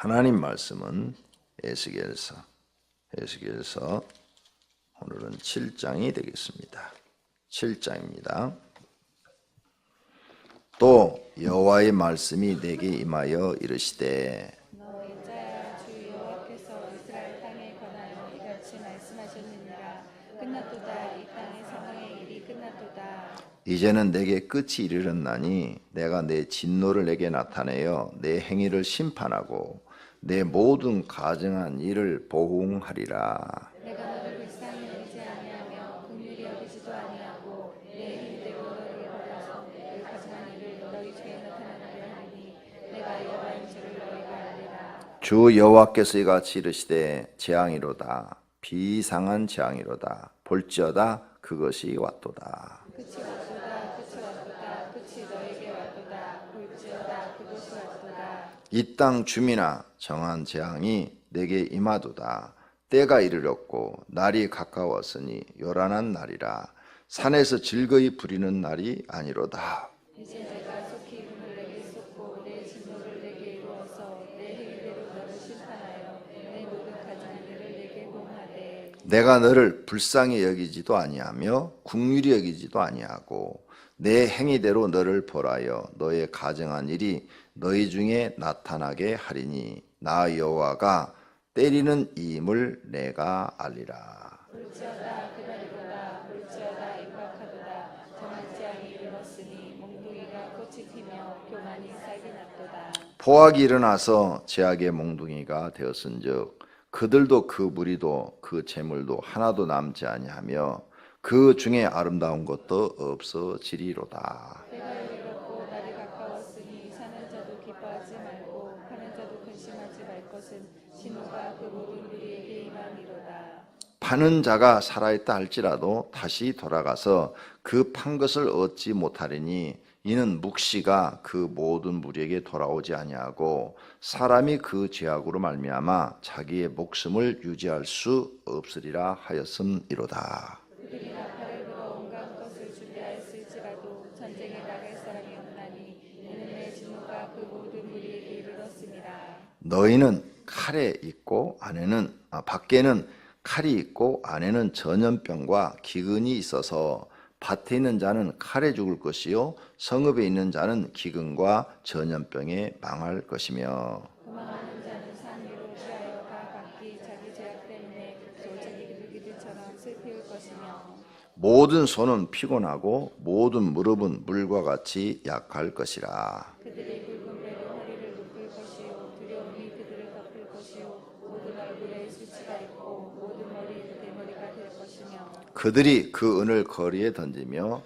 하나님 말씀은 에스겔서 오늘은 7장이 되겠습니다. 7장입니다. 또 여호와의 말씀이 내게 임하여 이르시되 너 인자야 주 여호와께서 이스라엘 땅에 관하여 이같이 말씀하셨느니라. 끝났도다. 이 땅의 사망의 일이 끝났도다. 이제는 내게 끝이 이르렀나니 내가 내 진노를 내게 나타내어 내 행위를 심판하고 내 모든 가증한 일을 보응하리라. 내가 너를 불쌍히 여기지 아니하며 긍휼히 여기지도 아니하고 내 힘대로 너를 벌하여 내 가증한 일을 너희 중에 나타나게 하리니 내가 여호와인 줄을 너희가 알리라. 주 여호와께서 이같이 이르시되 재앙이로다. 비상한 재앙이로다. 볼지어다 그것이 왔도다. 끝이 왔도다. 끝이 왔도다. 끝이 너에게 왔도다. 볼지어다 그것이 왔도다. 이 땅 주민아 정한 재앙이 내게 임하도다. 때가 이르렀고 날이 가까웠으니 요란한 날이라. 산에서 즐거이 부리는 날이 아니로다. 이제 내가 속히 이름을 내게 쏟고 내 진노를 내게 이루어서 내 행위대로 너를 심판하여 내 모든 가증한 일을 내게 공하되 내가 너를 불쌍히 여기지도 아니하며 긍휼히 여기지도 아니하고 내 행위대로 너를 벌하여 너의 가증한 일이 너희 중에 나타나게 하리니 나 여호와가 때리는 이임을 내가 알리라. 볼지어다 그날이로다. 볼지어다 임박하도다. 정한 재앙이 이르렀으니 몽둥이가 꽃이 피며 교만이 싹이 났도다. 포악이 일어나서 제약의 몽둥이가 되었은즉 그들도 그 무리도 그 재물도 하나도 남지 아니하며 그 중에 아름다운 것도 없어지리로다. 때가 이르렀고 날이 가까웠으니 사는 자도 기뻐하지 말고 파는 자도 근심하지 말 것은 진노가 그 모든 무리에게 임함이로다. 파는 자가 살아있다 할지라도 다시 돌아가서 그 판 것을 얻지 못하리니 이는 묵시가 그 모든 무리에게 돌아오지 아니하고 사람이 그 죄악으로 말미암아 자기의 목숨을 유지할 수 없으리라 하였음이로다. 그들이 나팔을 불어 온갖 것을 준비하였을지라도 전쟁에 나갈 사람이 없나니 이는 내 진노가 그 모든 무리에게 이르렀습니다. 너희는 칼에 있고 밖에는 칼이 있고 안에는 전염병과 기근이 있어서 밭에 있는 자는 칼에 죽을 것이요 성읍에 있는 자는 기근과 전염병에 망할 것이며 도망하는 자는 산 위로 피하여 각기 자기 죄악 때문에 자기 기들처럼 슬피울 것이며 모든 손은 피곤하고 모든 무릎은 물과 같이 약할 것이라. 그들이 굵은 배로 허리를 묶을 것이요 두려움이 그들을 덮을 것이요 모든 얼굴에 수치가 있고 모든 머리에 대머리가 될 것이며 그들이 그 은을 거리에 던지며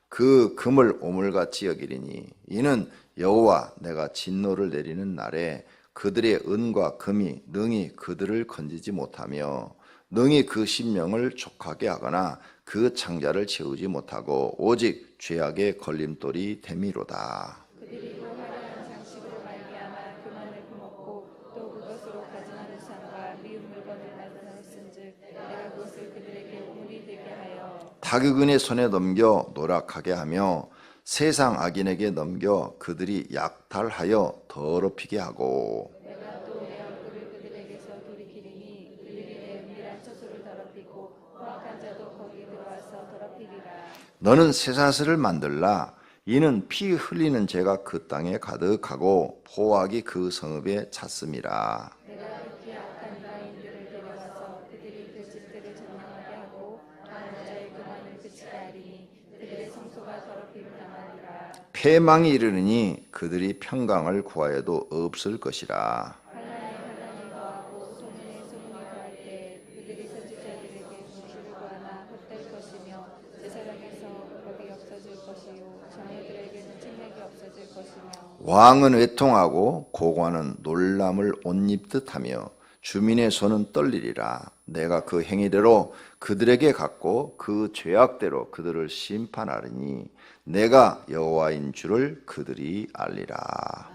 그 금을 오물같이 여기리니 이는 여호와 내가 진노를 내리는 날에 그들의 은과 금이 능히 그들을 건지지 못하며 능히 그 심령을 족하게 하거나 그 창자를 채우지 못하고 오직 죄악의 걸림돌이 됨이로다. 그들이 그 화려한 장식으로 말미암아 교만을 품었고 또 그것으로 가증하는 삶과 미운 물건을 나타냈은즉 내가 그것을 그들에게 오물이 되게 하여 타격은의 손에 넘겨 노락하게 하며 세상 악인에게 넘겨 그들이 약탈하여 더럽히게 하고 내가 또 내 얼굴을 그들에게서 돌이키리니 그들이 내 은밀한 처소를 더럽히고 포악한 자도 거기 들어와서 더럽히리라. 너는 쇠사슬을 만들라. 이는 피 흘리는 죄가 그 땅에 가득하고 포악이 그 성읍에 찼음이라. 내가 극히 악한 이방인들을 데려와서 그들이 그 집들을 점령하게 하고 하는 자의 교만을 그치게 하리니 그들의 성소가 더럽힘을 당하리라. 패망이 이르느니 그들이 평강을 구하여도 없을 것이라. 환난에 환난이 더하고 소문에 소문이 더할 때 그들이 선지자들에게 공시를 구하나 헛될 것이며 제사장에서 법이 없어질 것이요 장로들에게는 책략이 없어질 것이며 왕은 외통하고 고관은 놀람을 옷 입듯 하며 주민의 손은 떨리리라. 내가 그 행위대로 그들에게 갚고 그 죄악대로 그들을 심판하리니 내가 여호와인 줄을 그들이 알리라.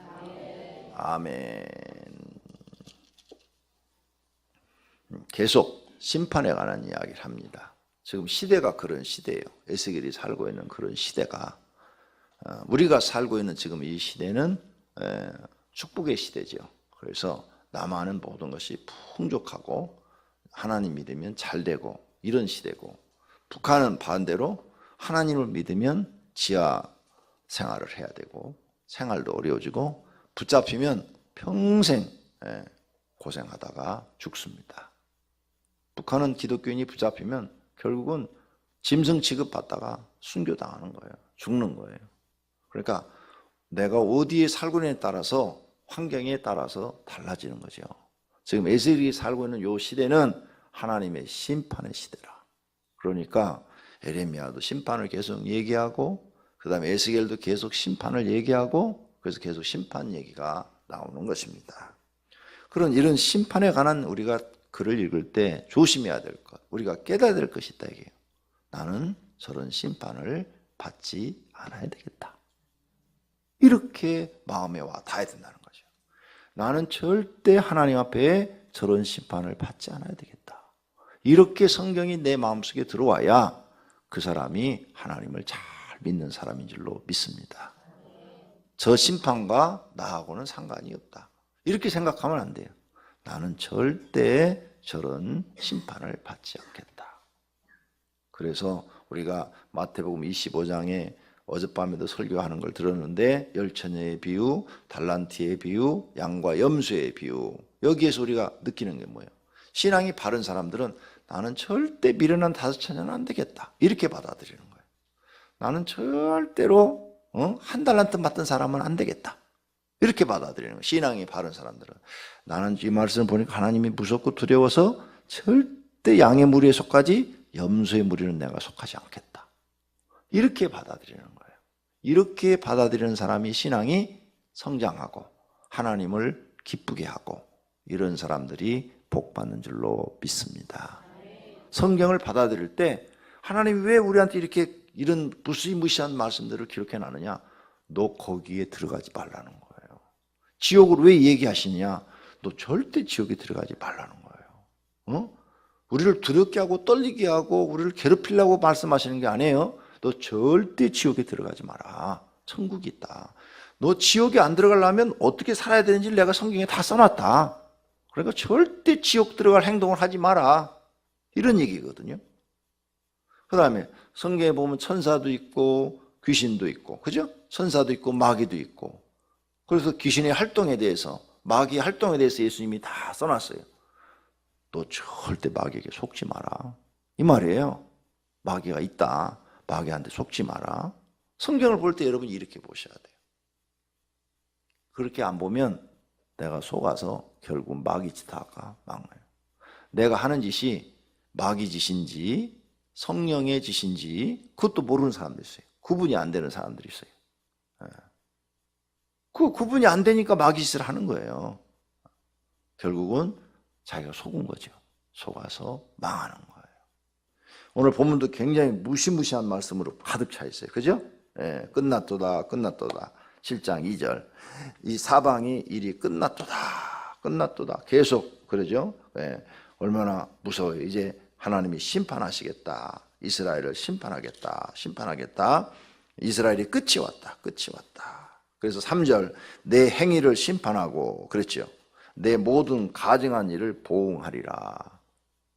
아멘. 계속 심판에 관한 이야기를 합니다. 지금 시대가 그런 시대예요. 에스겔이 살고 있는 그런 시대가 우리가 살고 있는 지금 이 시대는 축복의 시대죠. 그래서 남아는 모든 것이 풍족하고 하나님 믿으면 잘 되고 이런 시대고, 북한은 반대로 하나님을 믿으면 지하 생활을 해야 되고 생활도 어려워지고 붙잡히면 평생 고생하다가 죽습니다. 북한은 기독교인이 붙잡히면 결국은 짐승 취급받다가 순교당하는 거예요. 죽는 거예요. 그러니까 내가 어디에 살고 있느냐에 따라서, 환경에 따라서 달라지는 거죠. 지금 에스겔이 살고 있는 이 시대는 하나님의 심판의 시대라. 그러니까 에레미야도 심판을 계속 얘기하고, 그 다음에 에스겔도 계속 심판을 얘기하고, 그래서 계속 심판 얘기가 나오는 것입니다. 그런 이런 심판에 관한 우리가 글을 읽을 때 조심해야 될 것, 우리가 깨달아야 될 것이 있다 이게요. 나는 저런 심판을 받지 않아야 되겠다. 이렇게 마음에 와 닿아야 된다는 거죠. 나는 절대 하나님 앞에 저런 심판을 받지 않아야 되겠다. 이렇게 성경이 내 마음속에 들어와야 그 사람이 하나님을 잘 믿는 사람인 줄로 믿습니다. 저 심판과 나하고는 상관이 없다. 이렇게 생각하면 안 돼요. 나는 절대 저런 심판을 받지 않겠다. 그래서 우리가 마태복음 25장에 어젯밤에도 설교하는 걸 들었는데, 열처녀의 비유, 달란트의 비유, 양과 염소의 비유, 여기에서 우리가 느끼는 게 뭐예요? 신앙이 바른 사람들은 나는 절대 미련한 5처녀는 안 되겠다, 이렇게 받아들이는 거예요. 나는 절대로 한 달란트 받던 사람은 안 되겠다, 이렇게 받아들이는 거예요. 신앙이 바른 사람들은. 나는 이 말씀을 보니까 하나님이 무섭고 두려워서 절대 양의 무리에 속하지 염소의 무리는 내가 속하지 않겠다, 이렇게 받아들이는 거예요. 이렇게 받아들이는 사람이 신앙이 성장하고 하나님을 기쁘게 하고, 이런 사람들이 복 받는 줄로 믿습니다. 성경을 받아들일 때 하나님이 왜 우리한테 이렇게 이런 무시무시한 말씀들을 기록해 놨느냐? 너 거기에 들어가지 말라는 거예요. 지옥을 왜 얘기하시냐? 너 절대 지옥에 들어가지 말라는 거예요. 우리를 두렵게 하고 떨리게 하고 우리를 괴롭히려고 말씀하시는 게 아니에요. 너 절대 지옥에 들어가지 마라. 천국이 있다. 너 지옥에 안 들어가려면 어떻게 살아야 되는지 내가 성경에 다 써놨다. 그러니까 절대 지옥 들어갈 행동을 하지 마라, 이런 얘기거든요. 그 다음에 성경에 보면 천사도 있고 귀신도 있고, 그죠? 천사도 있고 마귀도 있고. 그래서 귀신의 활동에 대해서, 마귀의 활동에 대해서 예수님이 다 써놨어요. 너 절대 마귀에게 속지 마라, 이 말이에요. 마귀가 있다, 마귀한테 속지 마라. 성경을 볼 때 여러분 이렇게 보셔야 돼요. 그렇게 안 보면 내가 속아서 결국 마귀 짓하다가 망해요. 내가 하는 짓이 마귀 짓인지 성령의 짓인지 그것도 모르는 사람들이 있어요. 구분이 안 되는 사람들이 있어요. 그 구분이 안 되니까 마귀 짓을 하는 거예요. 결국은 자기가 속은 거죠. 속아서 망하는 거예요. 오늘 본문도 굉장히 무시무시한 말씀으로 가득 차 있어요. 그죠? 끝났도다, 끝났도다. 7장 2절. 이 사방이 일이 끝났도다, 끝났도다. 계속 그러죠? 얼마나 무서워요. 이제 하나님이 심판하시겠다. 이스라엘을 심판하겠다, 심판하겠다. 이스라엘이 끝이 왔다, 끝이 왔다. 그래서 3절, 내 행위를 심판하고, 그랬죠? 내 모든 가증한 일을 보응하리라.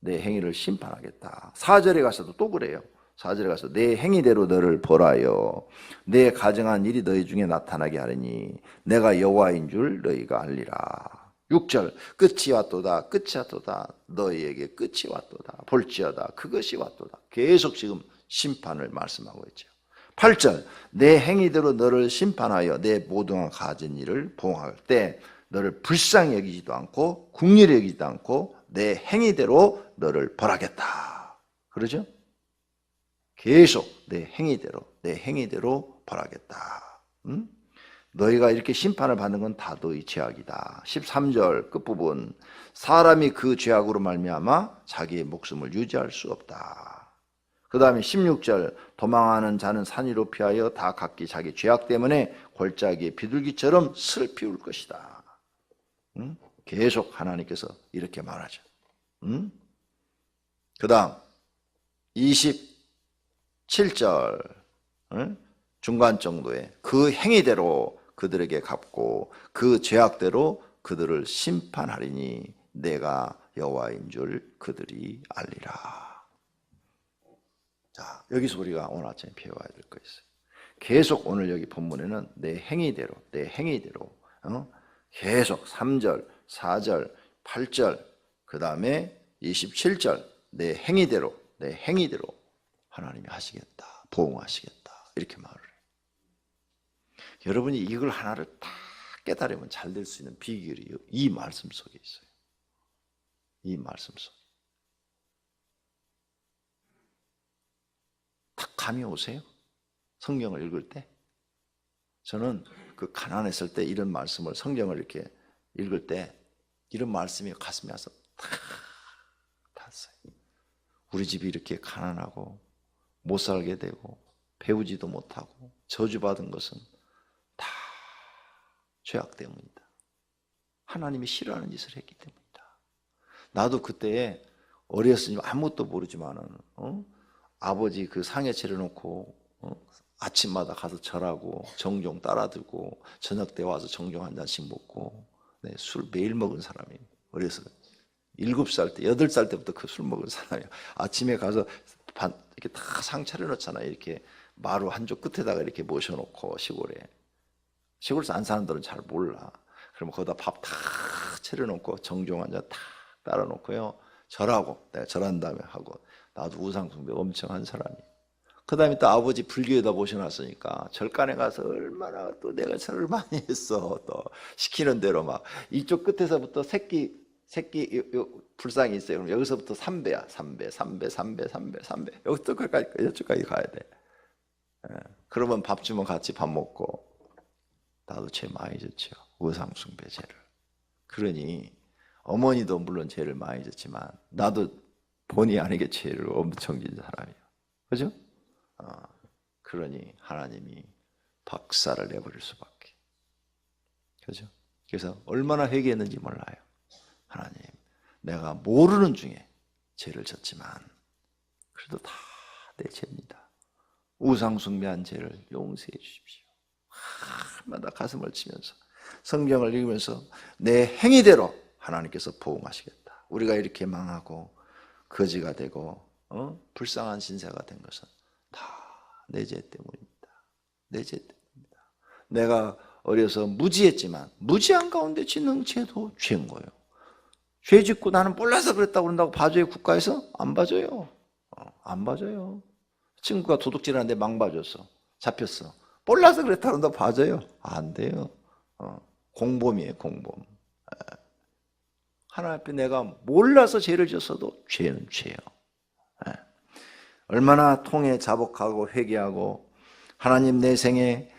내 행위를 심판하겠다. 4절에 가서도 또 그래요. 4절에 가서 내 행위대로 너를 벌하여 내 가증한 일이 너희 중에 나타나게 하리니 내가 여호와인 줄 너희가 알리라. 6절, 끝이 왔도다, 끝이 왔도다. 너희에게 끝이 왔도다. 볼지어다, 그것이 왔도다. 계속 지금 심판을 말씀하고 있죠. 8절, 내 행위대로 너를 심판하여 내 모든 가진 일을 보응할 때 너를 불쌍히 여기지도 않고 국리를 여기지도 않고 내 행위대로 너를 벌하겠다. 그러죠? 계속 내 행위대로 벌하겠다. 너희가 이렇게 심판을 받는 건 다 너희 죄악이다. 13절 끝부분, 사람이 그 죄악으로 말미암아 자기의 목숨을 유지할 수 없다. 그 다음에 16절, 도망하는 자는 산 위로 피하여 다 각기 자기 죄악 때문에 골짜기의 비둘기처럼 슬피 울 것이다. 계속 하나님께서 이렇게 말하죠. 그 다음 27절 중간 정도에 그 행위대로 그들에게 갚고 그 죄악대로 그들을 심판하리니 내가 여호와인 줄 그들이 알리라. 자, 여기서 우리가 오늘 아침에 배워야 될 거 있어요. 계속 오늘 여기 본문에는 내 행위대로 계속 3절, 4절, 8절, 그 다음에 27절 내 행위대로 하나님이 하시겠다, 보응하시겠다, 이렇게 말을 해요. 여러분이 이걸 하나를 딱 깨달으면 잘 될 수 있는 비결이 이 말씀 속에 있어요. 이 말씀 속에. 딱 감이 오세요? 성경을 읽을 때? 저는 그 가난했을 때 이런 말씀을, 성경을 이렇게 읽을 때 이런 말씀이 가슴에 와서 탁 닿았어요. 우리 집이 이렇게 가난하고 못 살게 되고 배우지도 못하고 저주받은 것은 다 죄악 때문이다. 하나님이 싫어하는 짓을 했기 때문이다. 나도 그때 어렸으니 아무것도 모르지만은 아버지 그 상에 차려놓고 아침마다 가서 절하고 정종 따라들고 저녁 때 와서 정종 한 잔씩 먹고, 네, 술 매일 먹은 사람이 어려서 7살 때 8살 때부터 그 술 먹은 사람이야. 아침에 가서 이렇게 다 상 차려놓잖아요. 이렇게 마루 한쪽 끝에다가 이렇게 모셔놓고 시골에서 안 사는 사람들은 잘 몰라. 그러면 거기다 밥 다 차려놓고 정종 한 잔 다 따라놓고요, 절하고, 내가 절한 다음에 하고. 나도 우상숭배 엄청 한 사람이에요. 그 다음에 또 아버지 불교에다 모셔놨으니까 절간에 가서 얼마나 또 내가 절을 많이 했어. 또 시키는 대로 막 이쪽 끝에서부터 새끼 불상이 있어요. 그럼 여기서부터 3배야. 3배. 여기까지 이쪽까지 가야 돼. 그러면 밥 주면 같이 밥 먹고. 나도 죄 많이 졌죠. 우상숭배 죄를. 그러니 어머니도 물론 죄를 많이 졌지만 나도 본의 아니게 죄를 엄청 진 사람이에요. 그죠? 그러니 하나님이 박살을 내버릴 수밖에. 그죠? 그래서 얼마나 회개했는지 몰라요. 하나님, 내가 모르는 중에 죄를 졌지만 그래도 다 내 죄입니다. 우상숭배한 죄를 용서해 주십시오. 마다 가슴을 치면서 성경을 읽으면서 내 행위대로 하나님께서 보응하시겠다. 우리가 이렇게 망하고 거지가 되고 불쌍한 신세가 된 것은 다 내 죄 때문입니다. 내 죄 때문입니다. 내가 어려서 무지했지만 무지한 가운데 짓는 죄도 죄인 거예요. 죄 짓고 나는 몰라서 그랬다고 그런다고 봐줘요? 국가에서? 안 봐줘요. 안 봐줘요. 친구가 도둑질하는데 망 봐줬어. 잡혔어. 몰라서 그랬다고 그런다고 봐줘요? 안 돼요. 공범이에요, 공범. 하나님 앞에 내가 몰라서 죄를 졌어도 죄는 죄예요. 얼마나 통해 자복하고 회개하고 하나님 내 생에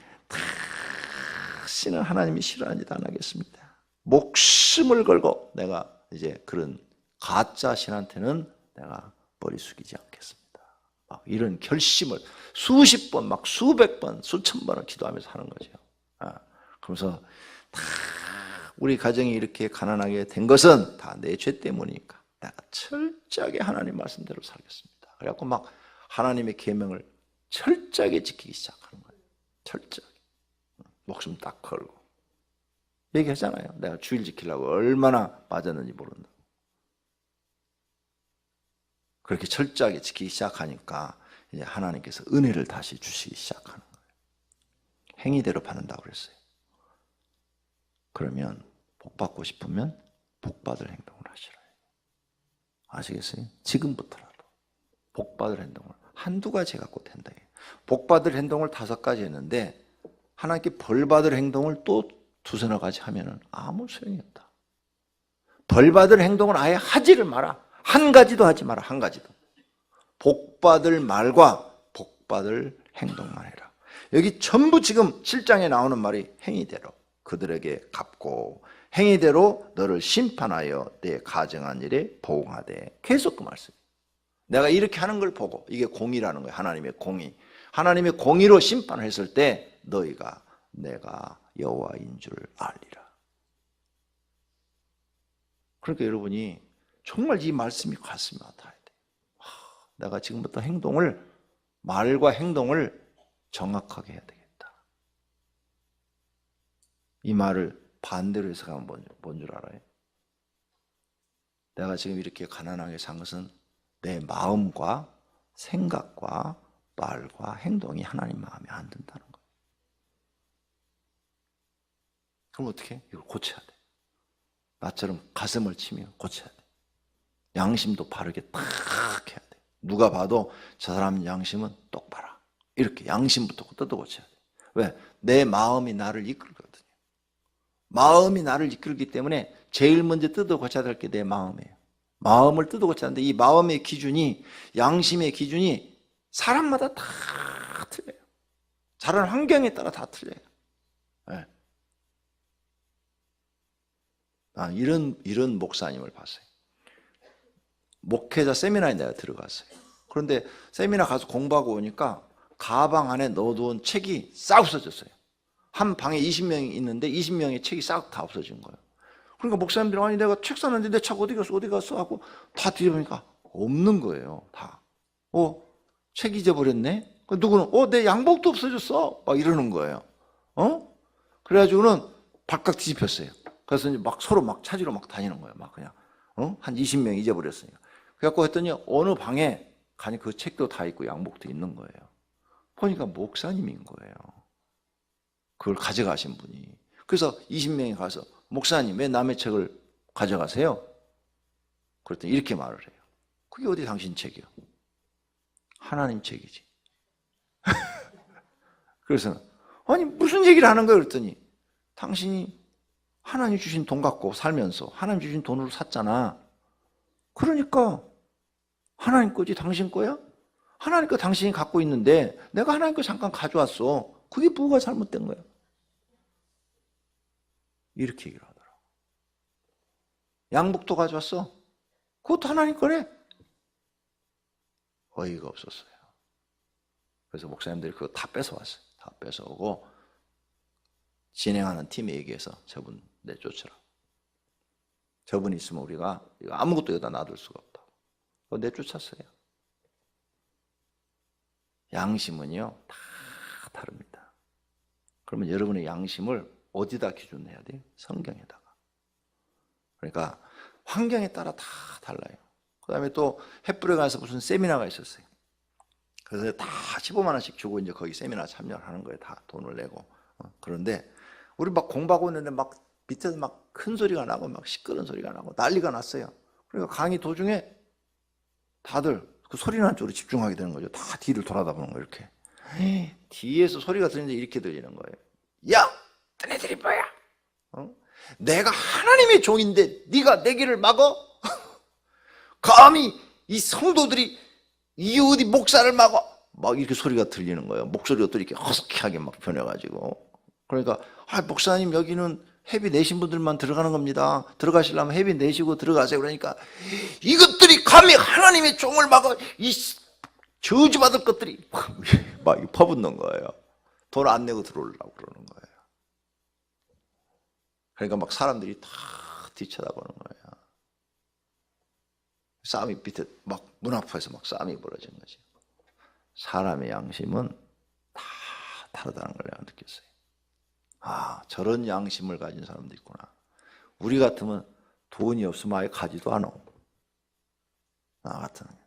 다시는 하나님이 싫어하는 짓 안 하겠습니다. 목숨을 걸고 내가 이제 그런 가짜 신한테는 내가 머리 숙이지 않겠습니다. 막 이런 결심을 수십 번, 막 수백 번, 수천 번을 기도하면서 하는 거죠. 그러면서 다 우리 가정이 이렇게 가난하게 된 것은 다 내 죄 때문이니까 내가 철저하게 하나님 말씀대로 살겠습니다. 그래갖고 막 하나님의 계명을 철저하게 지키기 시작하는 거예요. 철저하게. 목숨 딱 걸고. 얘기하잖아요. 내가 주일 지키려고 얼마나 빠졌는지 모른다고. 그렇게 철저하게 지키기 시작하니까 이제 하나님께서 은혜를 다시 주시기 시작하는 거예요. 행위대로 받는다고 그랬어요. 그러면 복 받고 싶으면 복 받을 행동을 하시라. 아시겠어요? 지금부터라도 복 받을 행동을 한두 가지 갖고 된다. 복 받을 행동을 5가지 했는데 하나님께 벌 받을 행동을 또 2-3 가지 하면은 아무 소용이 없다. 벌 받을 행동을 아예 하지를 마라. 한 가지도 하지 마라. 한 가지도. 복 받을 말과 복 받을 행동만 해라. 여기 전부 지금 7장에 나오는 말이 행위대로 그들에게 갚고 행위대로 너를 심판하여 내 가정한 일에 보응하되. 계속 그 말씀. 내가 이렇게 하는 걸 보고 이게 공의라는 거예요. 하나님의 공의. 하나님의 공의로 심판을 했을 때 너희가 내가 여호와인 줄 알리라. 그러니까 여러분이 정말 이 말씀이 가슴에 와닿아야 돼. 내가 지금부터 말과 행동을 정확하게 해야 되겠다. 이 말을 반대로 해석하면 뭔 줄 알아요? 내가 지금 이렇게 가난하게 산 것은 내 마음과 생각과 말과 행동이 하나님 마음에 안 든다는 거예요. 그럼 어떻게 해? 이걸 고쳐야 돼. 나처럼 가슴을 치며 고쳐야 돼. 양심도 바르게 딱 해야 돼. 누가 봐도 저 사람 양심은 똑바로. 이렇게 양심부터 뜯어 고쳐야 돼. 왜? 내 마음이 나를 이끌거든요. 마음이 나를 이끌기 때문에 제일 먼저 뜯어 고쳐야 될 게 내 마음이에요. 마음을 뜯어 고쳐야 하는데 이 마음의 기준이, 양심의 기준이 사람마다 다 틀려요. 자란 환경에 따라 다 틀려요. 네. 이런 목사님을 봤어요. 목회자 세미나에 내가 들어갔어요. 그런데 세미나 가서 공부하고 오니까 가방 안에 넣어둔 책이 싹 없어졌어요. 한 방에 20명이 있는데 20명의 책이 싹 다 없어진 거예요. 그러니까 목사님들이 아니 내가 책 샀는데 내 책 어디 갔어 하고 다 뒤져보니까 없는 거예요. 다. 책 잊어버렸네? 누구는 내 양복도 없어졌어. 막 이러는 거예요. 그래가지고는 발칵 뒤집혔어요. 그래서 이제 막 서로 막 찾으러 막 다니는 거예요. 막 그냥 한 20명 잊어버렸으니까. 그래갖고 했더니 어느 방에 가니 그 책도 다 있고 양복도 있는 거예요. 보니까 목사님인 거예요. 그걸 가져가신 분이. 그래서 20명이 가서 목사님 왜 남의 책을 가져가세요? 그랬더니 이렇게 말을 해요. 그게 어디 당신 책이요? 하나님 책이지. 그래서 아니 무슨 얘기를 하는 거예요? 그랬더니 당신이 하나님 주신 돈 갖고 살면서 하나님 주신 돈으로 샀잖아. 그러니까 하나님 거지 당신 거야? 하나님 거 당신이 갖고 있는데 내가 하나님 거 잠깐 가져왔어. 그게 뭐가 잘못된 거야? 이렇게 얘기를 하더라고. 양복도 가져왔어. 그것도 하나님 거래. 어이가 없었어요. 그래서 목사님들이 그거 다 뺏어왔어요. 다 뺏어오고 진행하는 팀에 얘기해서 저분 내쫓으라. 저분이 있으면 우리가 아무것도 여기다 놔둘 수가 없다고. 내쫓았어요. 양심은요 다 다릅니다. 그러면 여러분의 양심을 어디다 기준해야 돼요? 성경에다가. 그러니까 환경에 따라 다 달라요. 그 다음에 또 햇불에 가서 무슨 세미나가 있었어요. 그래서 다 15만 원씩 주고 이제 거기 세미나 참여를 하는 거예요. 다 돈을 내고. 그런데 우리 막 공부하고 있는데 막 밑에서 막 큰 소리가 나고 막 시끄러운 소리가 나고 난리가 났어요. 그러니까 강의 도중에 다들 그 소리 나는 쪽으로 집중하게 되는 거죠. 다 뒤를 돌아다보는 거예요. 이렇게. 뒤에서 소리가 들리는데 이렇게 들리는 거예요. 야! 너네들이 뭐야? 내가 하나님의 종인데 네가 내 길을 막어? 감히 이 성도들이 이 어디 목사를 막어? 막 이렇게 소리가 들리는 거예요. 목소리가 또 이렇게 허스키하게 막 변해가지고. 그러니까 목사님 여기는 회비 내신 분들만 들어가는 겁니다. 들어가시려면 회비 내시고 들어가세요. 그러니까 이것들이 감히 하나님의 종을 막어 이 저주받을 것들이 막 퍼붓는 거예요. 돈 안 내고 들어오려고 그러는 거예요. 그러니까 막 사람들이 다 뒤쳐다보는 거예요. 싸움이 밑에 막 문 앞에서 막 싸움이 벌어진 거지. 사람의 양심은 다 다르다는 걸 내가 느꼈어요. 저런 양심을 가진 사람도 있구나. 우리 같으면 돈이 없으면 아예 가지도 않아. 나 같으면.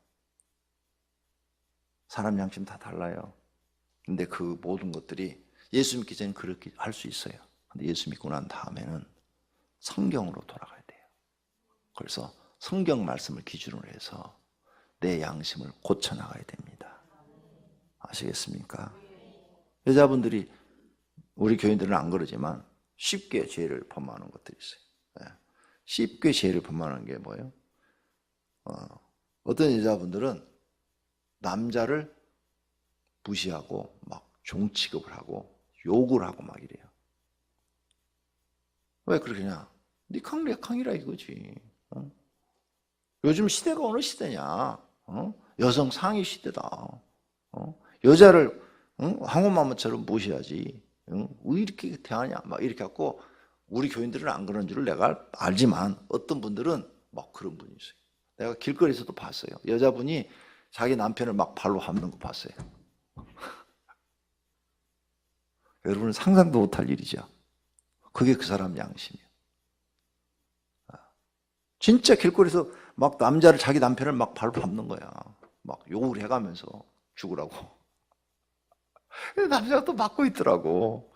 사람 양심 다 달라요. 근데 그 모든 것들이 예수 믿기 전에 그렇게 할 수 있어요. 근데 예수 믿고 난 다음에는 성경으로 돌아가야 돼요. 그래서 성경 말씀을 기준으로 해서 내 양심을 고쳐나가야 됩니다. 아시겠습니까? 여자분들이 우리 교인들은 안 그러지만 쉽게 죄를 범하는 것들이 있어요. 쉽게 죄를 범하는 게 뭐예요? 어떤 여자분들은 남자를 무시하고 막 종 취급을 하고 욕을 하고 막 이래요. 왜 그러냐? 네 강이라 이거지. 요즘 시대가 어느 시대냐? 여성 상위 시대다. 여자를 황홀마마처럼 무시하지. 왜 이렇게 대하냐? 막 이렇게 갖고 우리 교인들은 안 그런 줄을 내가 알지만 어떤 분들은 막 그런 분이 있어요. 내가 길거리에서도 봤어요. 여자분이 자기 남편을 막 발로 밟는 거 봤어요. 여러분은 상상도 못할 일이죠. 그게 그 사람 양심이에요. 진짜 길거리에서 막 남자를, 자기 남편을 막 발로 밟는 거야. 막 욕을 해가면서 죽으라고. 남자가 또 맞고 있더라고.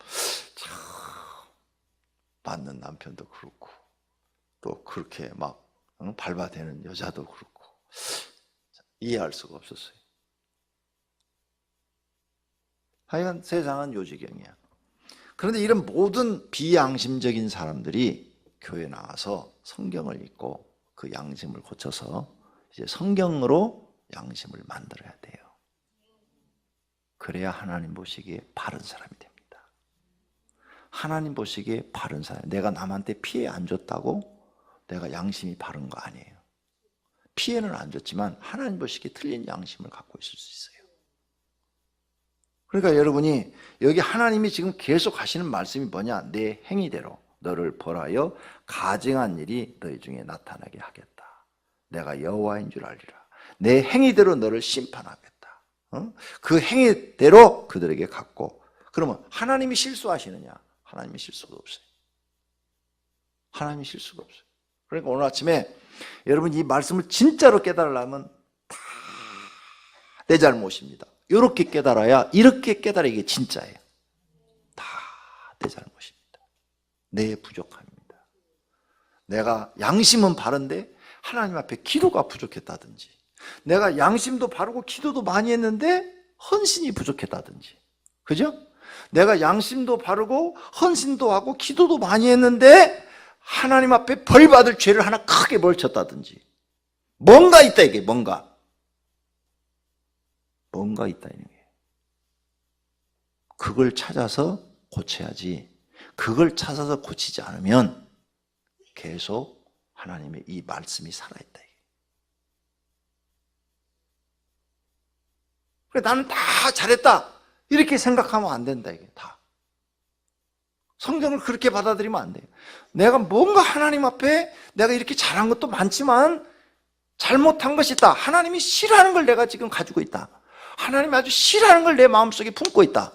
참, 맞는 남편도 그렇고, 또 그렇게 막 밟아대는 여자도 그렇고, 이해할 수가 없었어요. 하여간 세상은 요지경이야. 그런데 이런 모든 비양심적인 사람들이 교회 나와서 성경을 읽고 그 양심을 고쳐서 이제 성경으로 양심을 만들어야 돼요. 그래야 하나님 보시기에 바른 사람이 됩니다. 하나님 보시기에 바른 사람. 내가 남한테 피해 안 줬다고 내가 양심이 바른 거 아니에요. 피해는 안 줬지만 하나님 보시기에 틀린 양심을 갖고 있을 수 있어요. 그러니까 여러분이 여기 하나님이 지금 계속 하시는 말씀이 뭐냐? 내 행위대로 너를 벌하여 가증한 일이 너희 중에 나타나게 하겠다. 내가 여호와인 줄 알리라. 내 행위대로 너를 심판하겠다. 그 행위대로 그들에게 갖고. 그러면 하나님이 실수하시느냐? 하나님이 실수가 없어요. 하나님이 실수가 없어요. 그러니까 오늘 아침에 여러분 이 말씀을 진짜로 깨달으려면 다 내 잘못입니다. 이렇게 깨달아야, 이렇게 깨달아 이게 진짜예요. 다 내 잘못입니다. 내 부족함입니다. 내가 양심은 바른데 하나님 앞에 기도가 부족했다든지, 내가 양심도 바르고 기도도 많이 했는데 헌신이 부족했다든지, 그죠? 내가 양심도 바르고 헌신도 하고 기도도 많이 했는데 하나님 앞에 벌 받을 죄를 하나 크게 벌쳤다든지, 뭔가 있다 이게. 뭔가 있다 이런 게. 그걸 찾아서 고쳐야지. 그걸 찾아서 고치지 않으면 계속 하나님의 이 말씀이 살아있다. 그래, 나는 다 잘했다 이렇게 생각하면 안 된다. 이게 다 성경을 그렇게 받아들이면 안 돼요. 내가 뭔가 하나님 앞에 내가 이렇게 잘한 것도 많지만 잘못한 것이 있다. 하나님이 싫어하는 걸 내가 지금 가지고 있다. 하나님이 아주 싫어하는 걸 내 마음속에 품고 있다.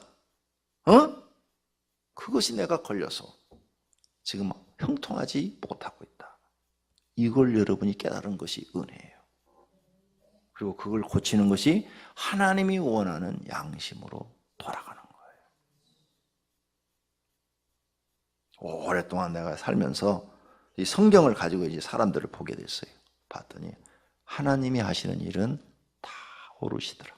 그것이 내가 걸려서 지금 형통하지 못하고 있다. 이걸 여러분이 깨달은 것이 은혜예요. 그리고 그걸 고치는 것이 하나님이 원하는 양심으로 돌아가는 거예요. 오랫동안 내가 살면서 이 성경을 가지고 이제 사람들을 보게 됐어요. 봤더니 하나님이 하시는 일은 다 옳으시더라.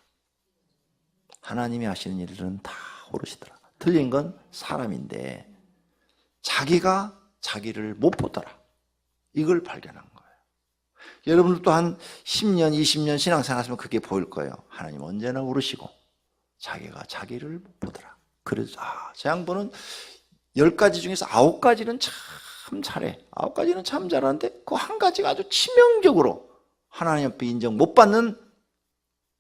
하나님이 하시는 일은 다 옳으시더라. 틀린 건 사람인데 자기가 자기를 못 보더라. 이걸 발견한 거예요. 여러분들도 한 10년, 20년 신앙생활 하시면 그게 보일 거예요. 하나님 언제나 옳으시고 자기가 자기를 못 보더라. 그래서 저 양반은 10가지 중에서 9가지는 참 잘해. 9가지는 참 잘하는데 그 한 가지가 아주 치명적으로 하나님 앞에 인정 못 받는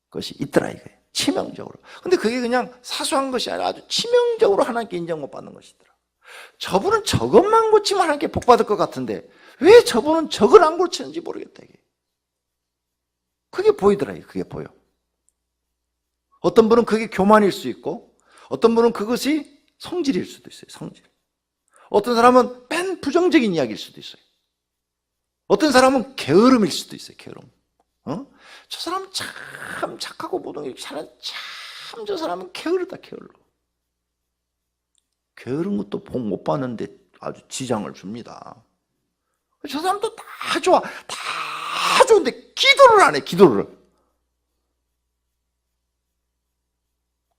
것이 있더라 이거예요. 치명적으로. 근데 그게 그냥 사소한 것이 아니라 아주 치명적으로 하나님께 인정 못 받는 것이더라. 저분은 저것만 고치면 하나님께 복 받을 것 같은데 왜 저분은 저걸 안 고치는지 모르겠다 이게. 그게 보이더라. 그게 보여. 어떤 분은 그게 교만일 수 있고 어떤 분은 그것이 성질일 수도 있어요. 성질. 어떤 사람은 맨 부정적인 이야기일 수도 있어요. 어떤 사람은 게으름일 수도 있어요. 게으름. 저 사람은 참 착하고 모든 게 잘하는, 참 저 사람은 게으르다. 게을러. 게으른 것도 복 못 받는데 아주 지장을 줍니다. 저 사람도 다 좋아. 다 좋은데 기도를 안 해. 기도를.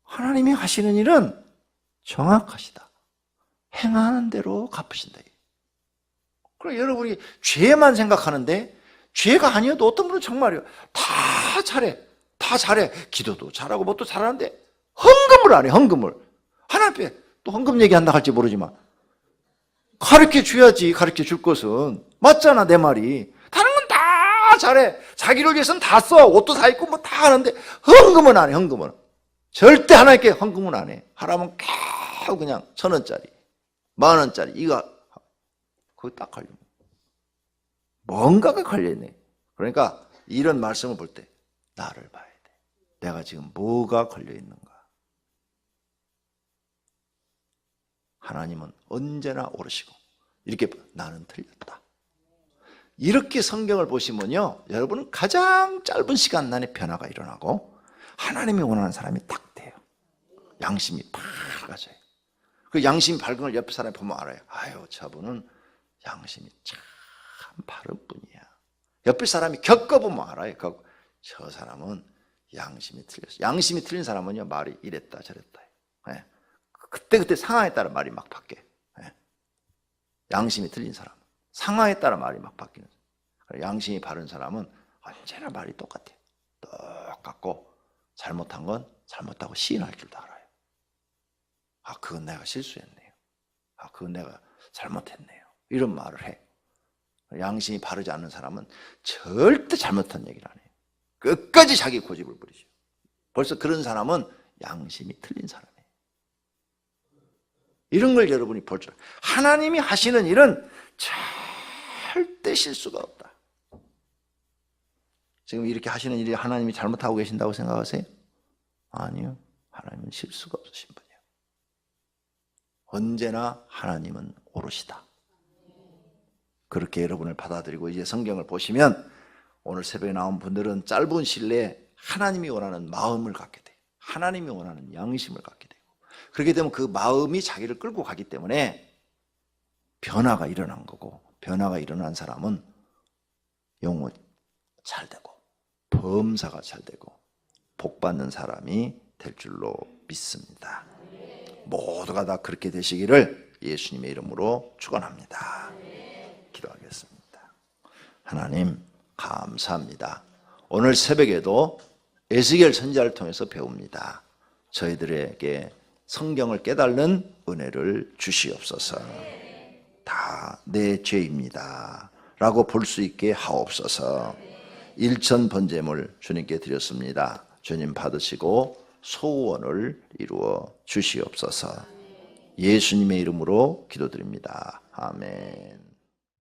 하나님이 하시는 일은 정확하시다. 행하는 대로 갚으신다. 그럼 여러분이 죄만 생각하는데 죄가 아니어도 어떤 분은 정말요. 다 잘해. 다 잘해. 기도도 잘하고 뭣도 잘하는데 헌금을 안 해. 헌금을. 하나님 앞에 또 헌금 얘기한다 할지 모르지만 가르쳐 줘야지. 가르쳐 줄 것은. 맞잖아 내 말이. 다른 건 다 잘해. 자기를 위해서는 다 써. 옷도 사 입고 뭐 다 하는데 헌금은 안 해. 헌금은. 절대 하나님께 헌금은 안 해. 하라면 계속 그냥 1,000원짜리 10,000원짜리 이거 그거 딱 걸려. 뭔가가 걸려있네. 그러니까 이런 말씀을 볼 때 나를 봐야 돼. 내가 지금 뭐가 걸려있는가. 하나님은 언제나 옳으시고 이렇게 나는 틀렸다. 이렇게 성경을 보시면요, 여러분은 가장 짧은 시간 안에 변화가 일어나고 하나님이 원하는 사람이 딱 돼요. 양심이 밝아져요. 그 양심이 밝은 걸 옆에 사람이 보면 알아요. 아유, 저분은 양심이 참 바른 분이야. 옆에 사람이 겪어보면 알아요. 저 사람은 양심이 틀렸어. 양심이 틀린 사람은요, 말이 이랬다 저랬다. 예. 그때 상황에 따라 말이 막 바뀌어요. 예. 양심이 틀린 사람, 상황에 따라 말이 막 바뀌는 사람. 양심이 바른 사람은 언제나 말이 똑같아요. 똑같고 잘못한 건 잘못하고 시인할 줄도 알아요. 아, 그건 내가 실수했네요. 아, 그건 내가 잘못했네요. 이런 말을 해. 양심이 바르지 않는 사람은 절대 잘못한 얘기를 안 해요. 끝까지 자기 고집을 부리죠. 벌써 그런 사람은 양심이 틀린 사람이에요. 이런 걸 여러분이 볼 줄. 하나님이 하시는 일은 절대 실수가 없다. 지금 이렇게 하시는 일이 하나님이 잘못하고 계신다고 생각하세요? 아니요. 하나님은 실수가 없으신 분이에요. 언제나 하나님은 옳으시다. 그렇게 여러분을 받아들이고 이제 성경을 보시면 오늘 새벽에 나온 분들은 짧은 시일 내에 하나님이 원하는 마음을 갖게 돼요. 하나님이 원하는 양심을 갖게 되고, 그렇게 되면 그 마음이 자기를 끌고 가기 때문에 변화가 일어난 거고, 변화가 일어난 사람은 영혼 잘 되고 범사가 잘 되고 복받는 사람이 될 줄로 믿습니다. 모두가 다 그렇게 되시기를 예수님의 이름으로 축원합니다. 기도하겠습니다. 하나님 감사합니다. 오늘 새벽에도 에스겔 선지자를 통해서 배웁니다. 저희들에게 성경을 깨닫는 은혜를 주시옵소서. 다 내 죄입니다 라고 볼 수 있게 하옵소서. 일천 번제물 주님께 드렸습니다. 주님 받으시고 소원을 이루어 주시옵소서. 예수님의 이름으로 기도드립니다. 아멘.